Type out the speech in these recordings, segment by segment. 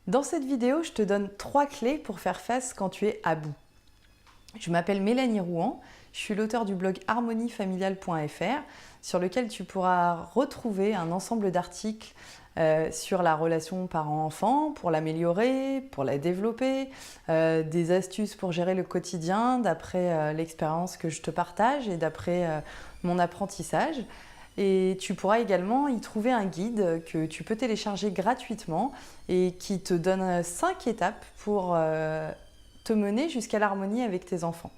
Dans cette vidéo, je te donne 3 clés pour faire face quand tu es à bout. Je m'appelle Mélanie Rouen, je suis l'auteure du blog harmoniefamiliale.fr sur lequel tu pourras retrouver un ensemble d'articles sur la relation parent-enfant, pour l'améliorer, pour la développer, des astuces pour gérer le quotidien d'après l'expérience que je te partage et d'après mon apprentissage. Et tu pourras également y trouver un guide que tu peux télécharger gratuitement et qui te donne 5 étapes pour te mener jusqu'à l'harmonie avec tes enfants.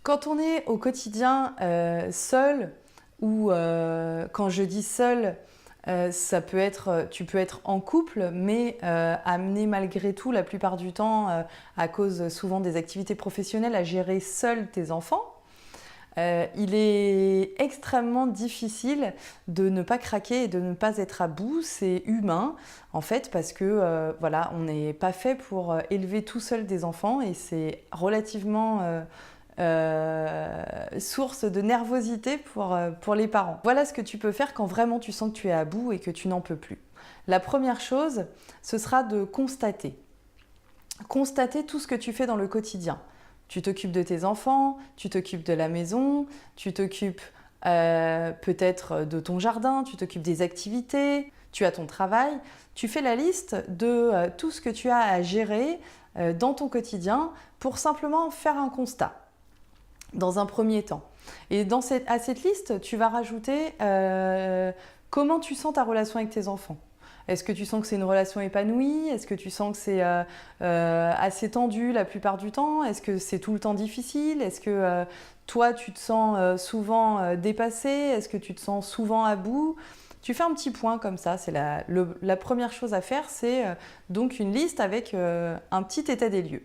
Quand on est au quotidien seul, ou quand je dis seul, ça peut être, tu peux être en couple, mais amené malgré tout la plupart du temps, à cause souvent des activités professionnelles, à gérer seul tes enfants. Il est extrêmement difficile de ne pas craquer et de ne pas être à bout. C'est humain, en fait, parce que voilà, on n'est pas fait pour élever tout seul des enfants et c'est relativement source de nervosité pour les parents. Voilà ce que tu peux faire quand vraiment tu sens que tu es à bout et que tu n'en peux plus. La première chose, ce sera de constater. Constater tout ce que tu fais dans le quotidien. Tu t'occupes de tes enfants, tu t'occupes de la maison, tu t'occupes peut-être de ton jardin, tu t'occupes des activités, tu as ton travail. Tu fais la liste de tout ce que tu as à gérer dans ton quotidien pour simplement faire un constat dans un premier temps. Et à cette liste, tu vas rajouter comment tu sens ta relation avec tes enfants. Est-ce que tu sens que c'est une relation épanouie? Est-ce que tu sens que c'est assez tendu la plupart du temps? Est-ce que c'est tout le temps difficile? Est-ce que toi, tu te sens souvent dépassé? Est-ce que tu te sens souvent à bout? Tu fais un petit point comme ça. C'est la première chose à faire, c'est donc une liste avec un petit état des lieux.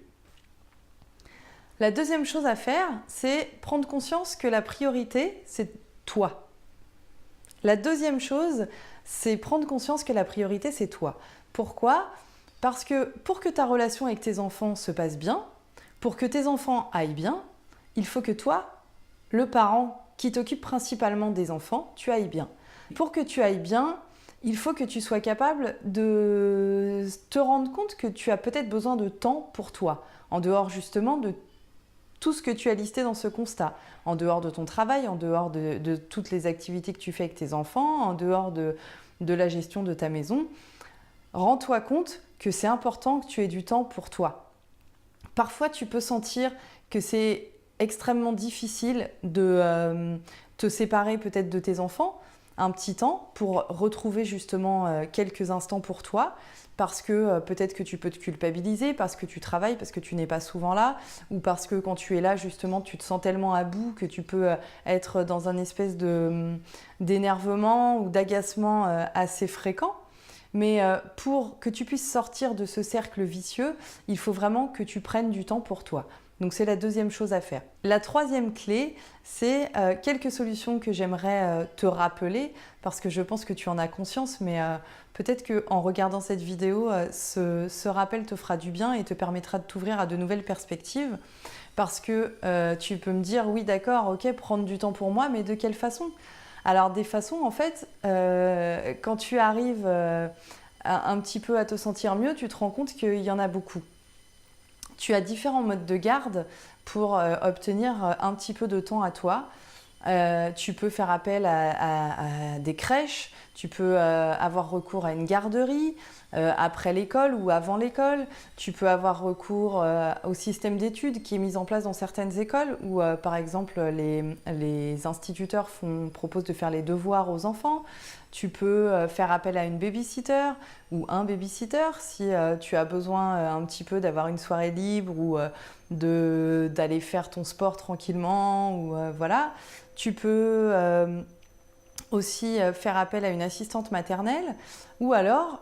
La deuxième chose à faire, c'est prendre conscience que la priorité, c'est toi. La deuxième chose, c'est prendre conscience que la priorité, c'est toi. Pourquoi? Parce que pour que ta relation avec tes enfants se passe bien, pour que tes enfants aillent bien, il faut que toi, le parent qui t'occupe principalement des enfants, tu ailles bien. Pour que tu ailles bien, il faut que tu sois capable de te rendre compte que tu as peut-être besoin de temps pour toi, en dehors justement de tout ce que tu as listé dans ce constat, en dehors de ton travail, en dehors de toutes les activités que tu fais avec tes enfants, en dehors de la gestion de ta maison. Rends-toi compte que c'est important que tu aies du temps pour toi. Parfois, tu peux sentir que c'est extrêmement difficile de te séparer peut-être de tes enfants un petit temps pour retrouver justement quelques instants pour toi, parce que peut-être que tu peux te culpabiliser, parce que tu travailles, parce que tu n'es pas souvent là, ou parce que quand tu es là justement tu te sens tellement à bout que tu peux être dans un espèce d'énervement ou d'agacement assez fréquent. Mais pour que tu puisses sortir de ce cercle vicieux, il faut vraiment que tu prennes du temps pour toi. Donc c'est la deuxième chose à faire. La troisième clé, c'est quelques solutions que j'aimerais te rappeler, parce que je pense que tu en as conscience, mais peut-être qu'en regardant cette vidéo, ce rappel te fera du bien et te permettra de t'ouvrir à de nouvelles perspectives. Parce que tu peux me dire, oui d'accord, ok, prendre du temps pour moi, mais de quelle façon? Alors des façons, en fait, quand tu arrives un petit peu à te sentir mieux, tu te rends compte qu'il y en a beaucoup. Tu as différents modes de garde pour obtenir un petit peu de temps à toi. Tu peux faire appel à des crèches, tu peux avoir recours à une garderie après l'école ou avant l'école. Tu peux avoir recours au système d'études qui est mis en place dans certaines écoles où, par exemple, les instituteurs proposent de faire les devoirs aux enfants. Tu peux faire appel à une babysitter ou un babysitter si tu as besoin un petit peu d'avoir une soirée libre ou d'aller faire ton sport tranquillement. Ou, voilà. Tu peux aussi faire appel à une assistante maternelle ou alors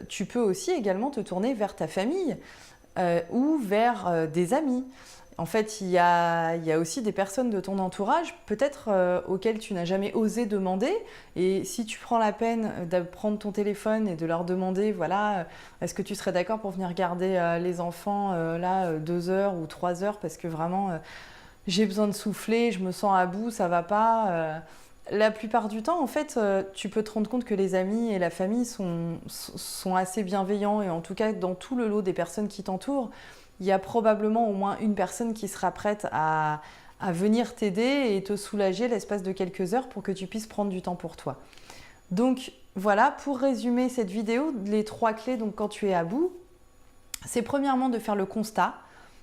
tu peux aussi également te tourner vers ta famille ou vers des amis. En fait, il y a aussi des personnes de ton entourage, peut-être auxquelles tu n'as jamais osé demander. Et si tu prends la peine de prendre ton téléphone et de leur demander, voilà, est-ce que tu serais d'accord pour venir garder les enfants là 2 heures ou 3 heures parce que vraiment j'ai besoin de souffler, je me sens à bout, ça va pas. la plupart du temps, en fait, tu peux te rendre compte que les amis et la famille sont assez bienveillants et en tout cas, dans tout le lot des personnes qui t'entourent, il y a probablement au moins une personne qui sera prête à venir t'aider et te soulager l'espace de quelques heures pour que tu puisses prendre du temps pour toi. Donc voilà, pour résumer cette vidéo, les 3 clés donc, quand tu es à bout, c'est premièrement de faire le constat.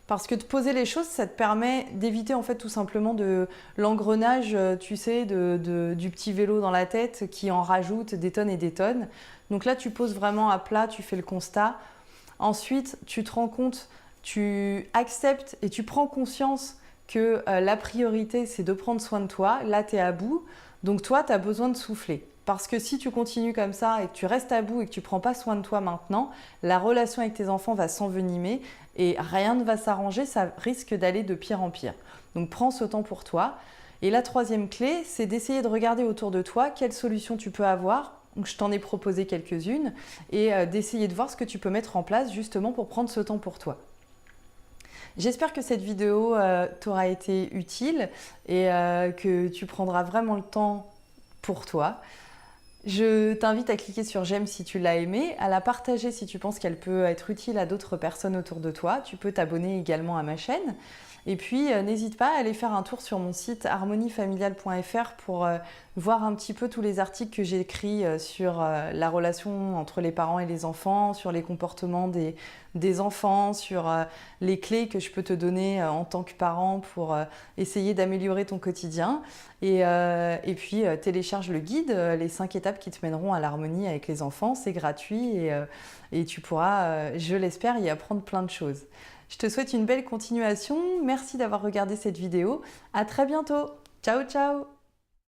Parce que de poser les choses, ça te permet d'éviter en fait tout simplement de l'engrenage, tu sais, du petit vélo dans la tête qui en rajoute des tonnes et des tonnes. Donc là, tu poses vraiment à plat, tu fais le constat. Ensuite, tu te rends compte, tu acceptes et tu prends conscience que la priorité, c'est de prendre soin de toi. Là, tu es à bout. Donc toi, tu as besoin de souffler. Parce que si tu continues comme ça et que tu restes à bout et que tu ne prends pas soin de toi maintenant, la relation avec tes enfants va s'envenimer et rien ne va s'arranger, ça risque d'aller de pire en pire. Donc prends ce temps pour toi. Et la 3e clé, c'est d'essayer de regarder autour de toi quelles solutions tu peux avoir. Donc je t'en ai proposé quelques-unes et d'essayer de voir ce que tu peux mettre en place justement pour prendre ce temps pour toi. J'espère que cette vidéo t'aura été utile et que tu prendras vraiment le temps pour toi. Je t'invite à cliquer sur j'aime si tu l'as aimée, à la partager si tu penses qu'elle peut être utile à d'autres personnes autour de toi. Tu peux t'abonner également à ma chaîne. Et puis, n'hésite pas à aller faire un tour sur mon site harmoniefamiliale.fr pour voir un petit peu tous les articles que j'ai écrits sur la relation entre les parents et les enfants, sur les comportements des enfants, sur les clés que je peux te donner en tant que parent pour essayer d'améliorer ton quotidien. Et puis, télécharge le guide, les 5 étapes qui te mèneront à l'harmonie avec les enfants. C'est gratuit et tu pourras, je l'espère, y apprendre plein de choses. Je te souhaite une belle continuation. Merci d'avoir regardé cette vidéo. À très bientôt. Ciao, ciao!